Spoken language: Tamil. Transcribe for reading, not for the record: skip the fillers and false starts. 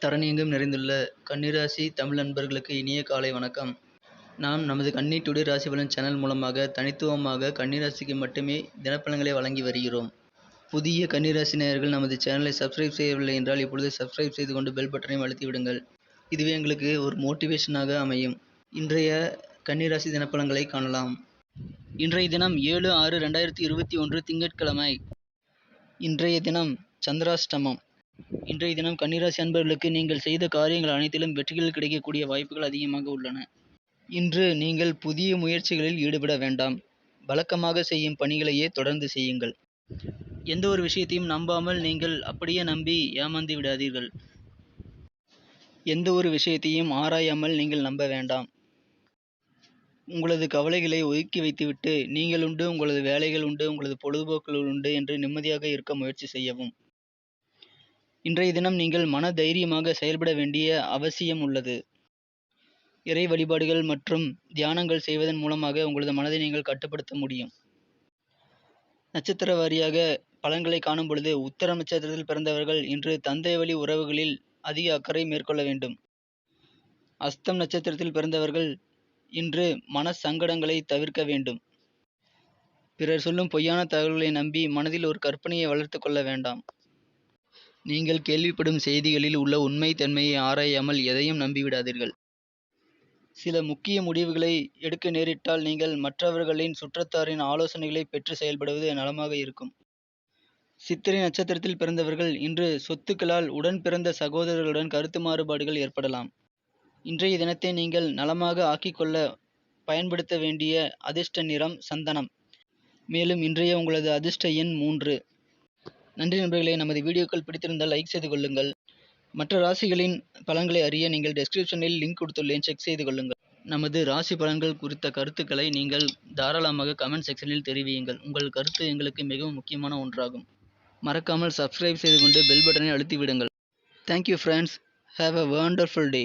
தரணியெங்கும் நிறைந்துள்ள கன்னிராசி தமிழ் நண்பர்களுக்கு இனிய காலை வணக்கம். நாம் நமது கன்னி டுடே ராசி பலன் சேனல் மூலமாக தனித்துவமாக கன்னிராசிக்கு மட்டுமே தினப்பலன்களை வழங்கி வருகிறோம். புதிய கன்னிராசி நேயர்கள் நமது சேனலை சப்ஸ்கிரைப் செய்யவில்லை என்றால் இப்பொழுது சப்ஸ்கிரைப் செய்து கொண்டு பெல் பட்டனையும் அழுத்தி விடுங்கள். இதுவே எங்களுக்கு ஒரு மோட்டிவேஷனாக அமையும். இன்றைய கன்னிராசி தினப்பலன்களை காணலாம். இன்றைய தினம் 7/6/2021 திங்கட்கிழமை. இன்றைய தினம் சந்திராஷ்டமம். இன்றைய தினம் கன்னிராசி அன்பர்களுக்கு நீங்கள் செய்த காரியங்கள் அனைத்திலும் வெற்றிகள் கிடைக்கக்கூடிய வாய்ப்புகள் அதிகமாக உள்ளன. இன்று நீங்கள் புதிய முயற்சிகளில் ஈடுபட வேண்டாம். வழக்கமாக செய்யும் பணிகளையே தொடர்ந்து செய்யுங்கள். எந்த ஒரு விஷயத்தையும் நம்பாமல் நீங்கள் அப்படியே நம்பி ஏமாந்து விடாதீர்கள். எந்த ஒரு விஷயத்தையும் ஆராயாமல் நீங்கள் நம்ப வேண்டாம். உங்களது கவலைகளை ஒதுக்கி வைத்துவிட்டு நீங்கள் உண்டு, உங்களது வேலைகள் உண்டு, உங்களது பொழுதுபோக்குகள் உண்டு என்று நிம்மதியாக இருக்க முயற்சி செய்யவும். இன்றைய தினம் நீங்கள் மன தைரியமாக செயல்பட வேண்டிய அவசியம் உள்ளது. இறை வழிபாடுகள் மற்றும் தியானங்கள் செய்வதன் மூலமாக உங்களது மனதை நீங்கள் கட்டுப்படுத்த முடியும். நட்சத்திர வாரியாக பலன்களை காணும் பொழுது உத்தரம் நட்சத்திரத்தில் பிறந்தவர்கள் இன்று தந்தை வழி உறவுகளில் அதிக அக்கறை மேற்கொள்ள வேண்டும். அஸ்தம் நட்சத்திரத்தில் பிறந்தவர்கள் இன்று மன சங்கடங்களை தவிர்க்க வேண்டும். பிறர் சொல்லும் பொய்யான தகவல்களை நம்பி மனதில் ஒரு கற்பனையை வளர்த்து கொள்ள வேண்டாம். நீங்கள் கேள்விப்படும் செய்திகளில் உள்ள உண்மை தன்மையை ஆராயாமல் எதையும் நம்பிவிடாதீர்கள். சில முக்கிய முடிவுகளை எடுக்க நேரிட்டால் நீங்கள் மற்றவர்களின் சுற்றத்தாரின் ஆலோசனைகளை பெற்று செயல்படுவது நலமாக இருக்கும். சித்திரை நட்சத்திரத்தில் பிறந்தவர்கள் இன்று சொத்துக்களால் உடன் பிறந்த சகோதரர்களுடன் கருத்து மாறுபாடுகள் ஏற்படலாம். இன்றைய தினத்தை நீங்கள் நலமாக ஆக்கிக்கொள்ள பயன்படுத்த வேண்டிய அதிர்ஷ்ட நிறம் சந்தனம். மேலும் இன்றைய உங்களது அதிர்ஷ்ட எண் 3. நன்றி நண்பர்களே. நமது வீடியோக்கள் பிடித்திருந்தால் லைக் செய்து கொள்ளுங்கள். மற்ற ராசிகளின் பலன்களை அறிய நீங்கள் டெஸ்கிரிப்ஷனில் லிங்க் கொடுத்துள்ளேன், செக் செய்து கொள்ளுங்கள். நமது ராசி பலன்கள் குறித்த கருத்துக்களை நீங்கள் தாராளமாக கமெண்ட் செக்ஷனில் தெரிவியுங்கள். உங்கள் கருத்து எங்களுக்கு மிகவும் முக்கியமான ஒன்றாகும். மறக்காமல் சப்ஸ்கிரைப் செய்து கொண்டு பெல் பட்டனை அழுத்தி விடுங்கள். Thank you friends. Have a wonderful day.